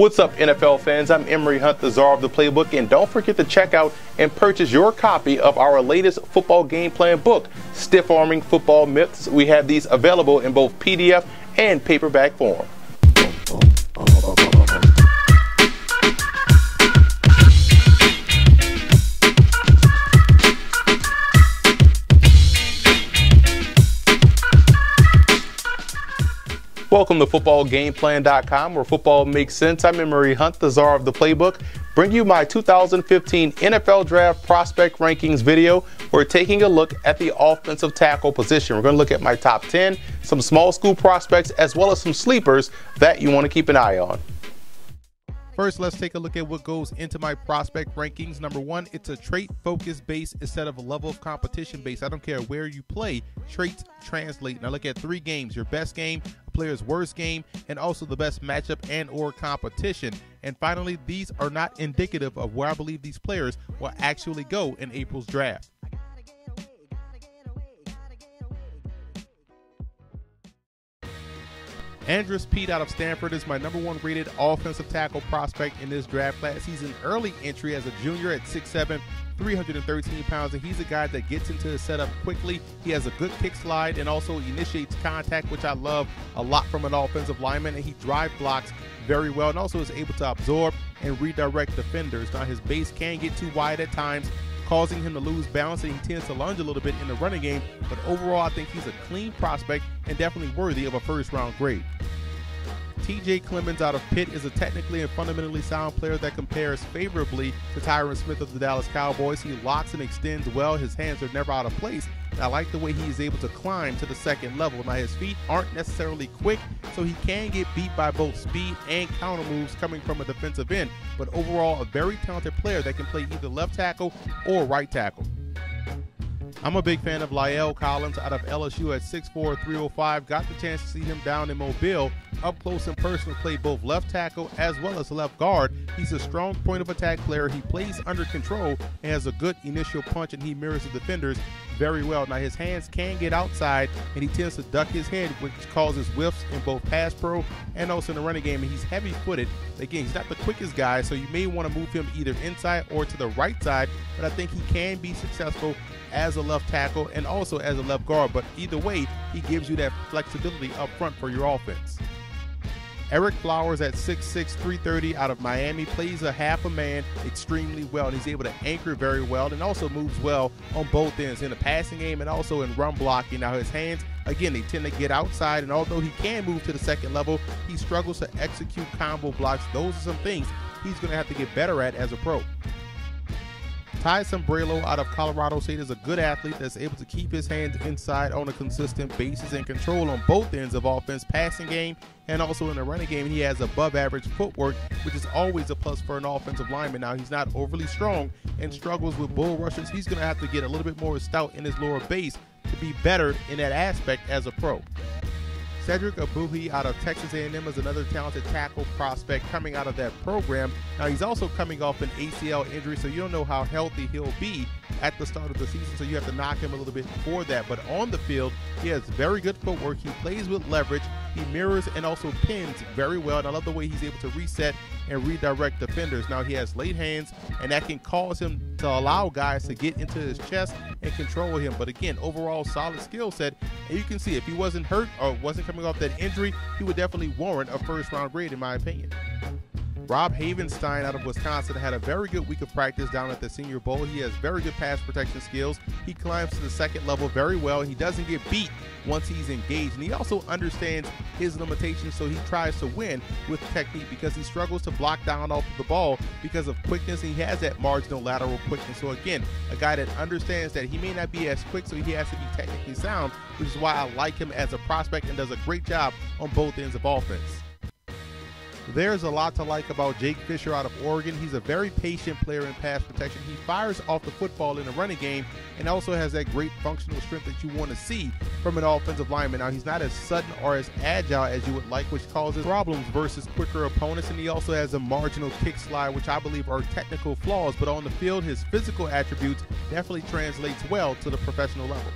What's up, NFL fans? I'm Emory Hunt, the czar of the playbook, and don't forget to check out and purchase your copy of our latest football game plan book, Stiff Arming Football Myths. We have these available in both PDF and paperback form. Welcome to footballgameplan.com, where football makes sense. I'm Emory Hunt, the czar of the playbook, bring you my 2015 NFL Draft Prospect Rankings video. We're taking a look at the offensive tackle position. We're going to look at my top 10, some small school prospects, as well as some sleepers that you want to keep an eye on. First, let's take a look at what goes into my prospect rankings. Number one, it's a trait-focused base instead of a level of competition base. I don't care where you play, traits translate. Now look at 3 games: your best game, a player's worst game, and also the best matchup and or competition. And finally, these are not indicative of where I believe these players will actually go in April's draft. Andrus Peat out of Stanford is my #1 rated offensive tackle prospect in this draft class. He's an early entry as a junior at 6'7", 313 pounds, and he's a guy that gets into his setup quickly. He has a good kick slide and also initiates contact, which I love a lot from an offensive lineman, and he drive blocks very well and also is able to absorb and redirect defenders. Now his base can get too wide at times, causing him to lose balance, and he tends to lunge a little bit in the running game, but overall I think he's a clean prospect and definitely worthy of a first-round grade. T.J. Clemens out of Pitt is a technically and fundamentally sound player that compares favorably to Tyron Smith of the Dallas Cowboys. He locks and extends well. His hands are never out of place. And I like the way he is able to climb to the second level. Now his feet aren't necessarily quick, so he can get beat by both speed and counter moves coming from a defensive end, but overall a very talented player that can play either left tackle or right tackle. I'm a big fan of La'el Collins out of LSU at 6'4", 305. Got the chance to see him down in Mobile up close and personal, play both left tackle as well as left guard. He's a strong point of attack player. He plays under control and has a good initial punch, and he mirrors the defenders very well. Now his hands can get outside, and he tends to duck his head, which causes whiffs in both pass pro and also in the running game. And he's heavy-footed. Again, he's not the quickest guy, so you may want to move him either inside or to the right side, but I think he can be successful as a left tackle and also as a left guard. But either way, he gives you that flexibility up front for your offense. Eric Flowers at 6'6", 330 out of Miami plays a half a man extremely well, and he's able to anchor very well and also moves well on both ends in the passing game and also in run blocking. Now his hands, again, they tend to get outside, and although he can move to the second level, he struggles to execute combo blocks. Those are some things he's going to have to get better at as a pro. Ty Sombrello out of Colorado State is a good athlete that's able to keep his hands inside on a consistent basis and control on both ends of offense, passing game, and also in the running game. He has above average footwork, which is always a plus for an offensive lineman. Now he's not overly strong and struggles with bull rushers. He's going to have to get a little bit more stout in his lower base to be better in that aspect as a pro. Cedric Abuhi out of Texas A&M is another talented tackle prospect coming out of that program. Now he's also coming off an ACL injury, so you don't know how healthy he'll be at the start of the season, so you have to knock him a little bit for that. But on the field, he has very good footwork. He plays with leverage. He mirrors and also pins very well, and I love the way he's able to reset and redirect defenders. Now he has late hands, and that can cause him to allow guys to get into his chest and control him. But again, overall solid skill set, and you can see if he wasn't hurt or wasn't coming off that injury, he would definitely warrant a first-round grade in my opinion. Rob Havenstein out of Wisconsin had a very good week of practice down at the Senior Bowl. He has very good pass protection skills. He climbs to the second level very well. He doesn't get beat once he's engaged, and he also understands his limitations, so he tries to win with technique because he struggles to block down off of the ball because of quickness, and he has that marginal lateral quickness. So again, a guy that understands that he may not be as quick, so he has to be technically sound, which is why I like him as a prospect and does a great job on both ends of offense. There's a lot to like about Jake Fisher out of Oregon. He's a very patient player in pass protection. He fires off the football in the running game and also has that great functional strength that you want to see from an offensive lineman. Now, he's not as sudden or as agile as you would like, which causes problems versus quicker opponents, and he also has a marginal kick slide, which I believe are technical flaws, but on the field, his physical attributes definitely translates well to the professional level.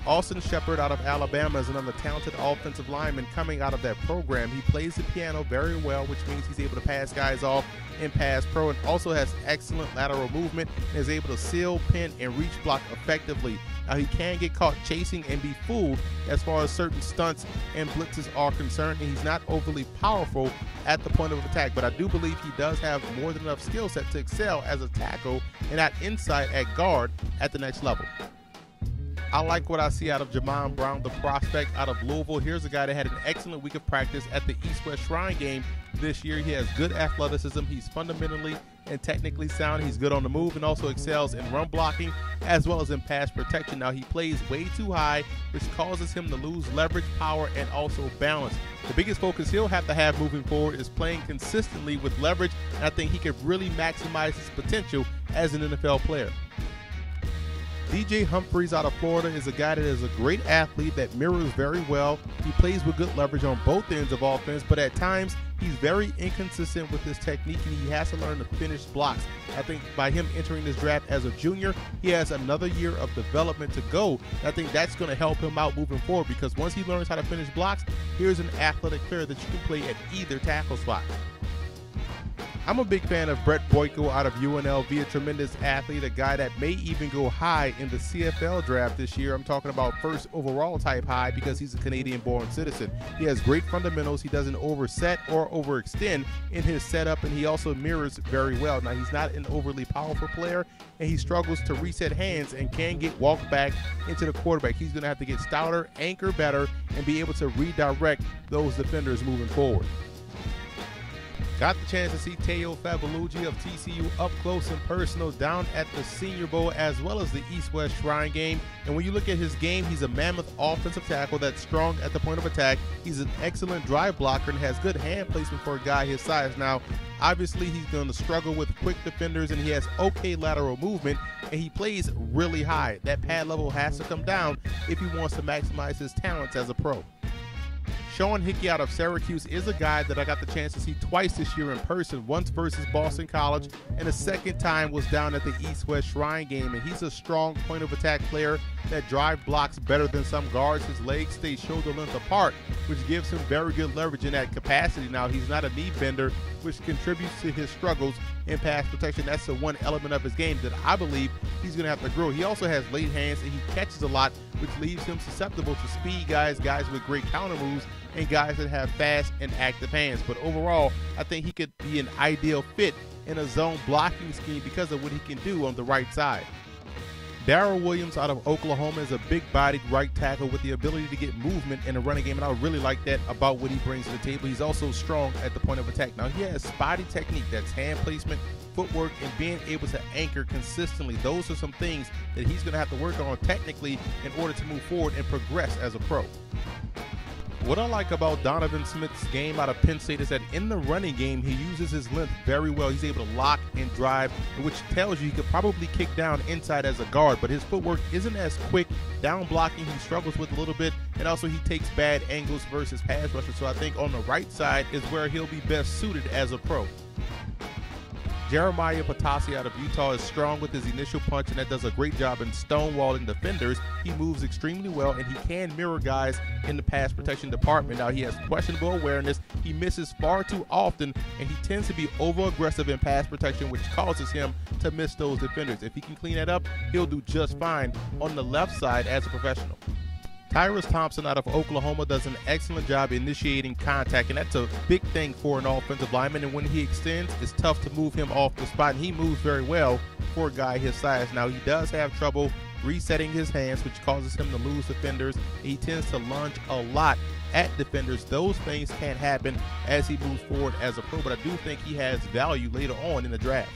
Austin Shepard out of Alabama is another talented offensive lineman coming out of that program. He plays the piano very well, which means he's able to pass guys off in pass pro, and also has excellent lateral movement and is able to seal, pin, and reach block effectively. Now, he can get caught chasing and be fooled as far as certain stunts and blitzes are concerned, and he's not overly powerful at the point of attack, but I do believe he does have more than enough skill set to excel as a tackle and at inside at guard at the next level. I like what I see out of Jamon Brown, the prospect out of Louisville. Here's a guy that had an excellent week of practice at the East-West Shrine game this year. He has good athleticism. He's fundamentally and technically sound. He's good on the move and also excels in run blocking as well as in pass protection. Now, he plays way too high, which causes him to lose leverage, power, and also balance. The biggest focus he'll have to have moving forward is playing consistently with leverage, and I think he could really maximize his potential as an NFL player. DJ Humphries out of Florida is a guy that is a great athlete that mirrors very well. He plays with good leverage on both ends of offense, but at times he's very inconsistent with his technique, and he has to learn to finish blocks. I think by him entering this draft as a junior, he has another year of development to go. I think that's going to help him out moving forward, because once he learns how to finish blocks, here's an athletic player that you can play at either tackle spot. I'm a big fan of Brett Boyko out of UNLV, a tremendous athlete, a guy that may even go high in the CFL draft this year. I'm talking about first overall type high because he's a Canadian-born citizen. He has great fundamentals. He doesn't overset or overextend in his setup, and he also mirrors very well. Now, he's not an overly powerful player, and he struggles to reset hands and can get walked back into the quarterback. He's going to have to get stouter, anchor better, and be able to redirect those defenders moving forward. Got the chance to see Teo Fabalugi of TCU up close and personal down at the Senior Bowl as well as the East-West Shrine game. And when you look at his game, he's a mammoth offensive tackle that's strong at the point of attack. He's an excellent drive blocker and has good hand placement for a guy his size. Now, obviously, he's going to struggle with quick defenders, and he has okay lateral movement, and he plays really high. That pad level has to come down if he wants to maximize his talents as a pro. Sean Hickey out of Syracuse is a guy that I got the chance to see twice this year in person, once versus Boston College, and the second time was down at the East-West Shrine game. And he's a strong point of attack player that drive blocks better than some guards. His legs stay shoulder length apart, which gives him very good leverage in that capacity. Now, he's not a knee bender, which contributes to his struggles in pass protection. That's the one element of his game that I believe he's going to have to grow. He also has late hands, and he catches a lot, which leaves him susceptible to speed guys with great counter moves, and guys that have fast and active hands. But overall, I think he could be an ideal fit in a zone blocking scheme because of what he can do on the right side. Darrell Williams out of Oklahoma is a big-bodied right tackle with the ability to get movement in the running game, and I really like that about what he brings to the table. He's also strong at the point of attack. Now, he has spotty technique, that's hand placement, footwork, and being able to anchor consistently. Those are some things that he's going to have to work on technically in order to move forward and progress as a pro. What I like about Donovan Smith's game out of Penn State is that in the running game, he uses his length very well. He's able to lock and drive, which tells you he could probably kick down inside as a guard, but his footwork isn't as quick. Down blocking, he struggles with a little bit, and also he takes bad angles versus pass rushers. So I think on the right side is where he'll be best suited as a pro. Jeremiah Patasi out of Utah is strong with his initial punch, and that does a great job in stonewalling defenders. He moves extremely well, and he can mirror guys in the pass protection department. Now, he has questionable awareness. He misses far too often, and he tends to be over-aggressive in pass protection, which causes him to miss those defenders. If he can clean that up, he'll do just fine on the left side as a professional. Tyrus Thompson out of Oklahoma does an excellent job initiating contact, and that's a big thing for an offensive lineman. And when he extends, it's tough to move him off the spot, and he moves very well for a guy his size. Now, he does have trouble resetting his hands, which causes him to lose defenders. He tends to lunge a lot at defenders. Those things can happen as he moves forward as a pro, but I do think he has value later on in the draft.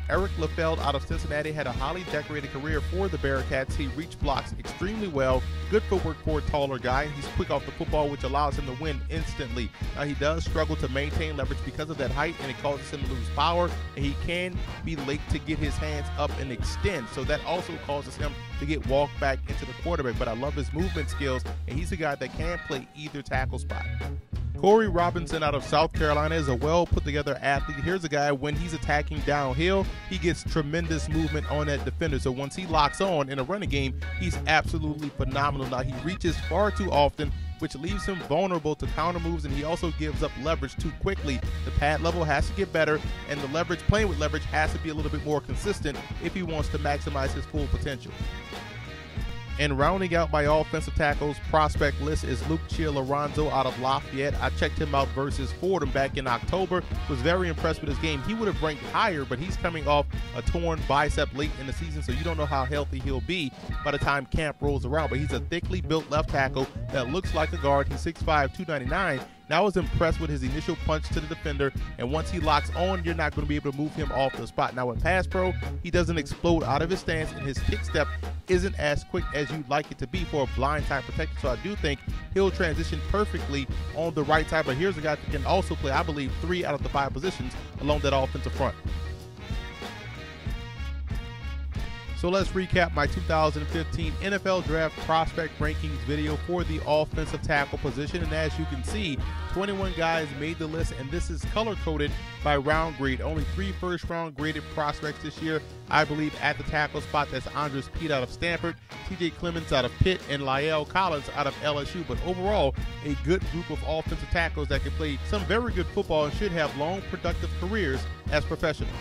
Eric Lefeld out of Cincinnati had a highly decorated career for the Bearcats. He reached blocks extremely well, good footwork for a taller guy, and he's quick off the football, which allows him to win instantly. Now, he does struggle to maintain leverage because of that height, and it causes him to lose power, and he can be late to get his hands up and extend, so that also causes him to get walked back into the quarterback. But I love his movement skills, and he's a guy that can play either tackle spot. Corey Robinson out of South Carolina is a well put together athlete. Here's a guy, when he's attacking downhill, he gets tremendous movement on that defender. So once he locks on in a running game, he's absolutely phenomenal. Now, he reaches far too often, which leaves him vulnerable to counter moves, and he also gives up leverage too quickly. The pad level has to get better, and the leverage, playing with leverage, has to be a little bit more consistent if he wants to maximize his full potential. And rounding out my offensive tackles prospect list is Luke Chialoranzo out of Lafayette. I checked him out versus Fordham back in October. Was very impressed with his game. He would have ranked higher, but he's coming off a torn bicep late in the season, so you don't know how healthy he'll be by the time camp rolls around. But he's a thickly built left tackle that looks like a guard. He's 6'5", 299. And I was impressed with his initial punch to the defender, and once he locks on, you're not going to be able to move him off the spot. Now, in pass pro, he doesn't explode out of his stance, and his kick step isn't as quick as you'd like it to be for a blind side protector. So I do think he'll transition perfectly on the right side. But here's a guy that can also play, I believe, 3 out of the 5 positions along that offensive front. So let's recap my 2015 NFL Draft Prospect Rankings video for the offensive tackle position. And as you can see, 21 guys made the list, and this is color-coded by round grade. Only 3 first-round graded prospects this year, I believe, at the tackle spot. That's Andres Pete out of Stanford, TJ Clements out of Pitt, and La'el Collins out of LSU. But overall, a good group of offensive tackles that can play some very good football and should have long, productive careers as professionals.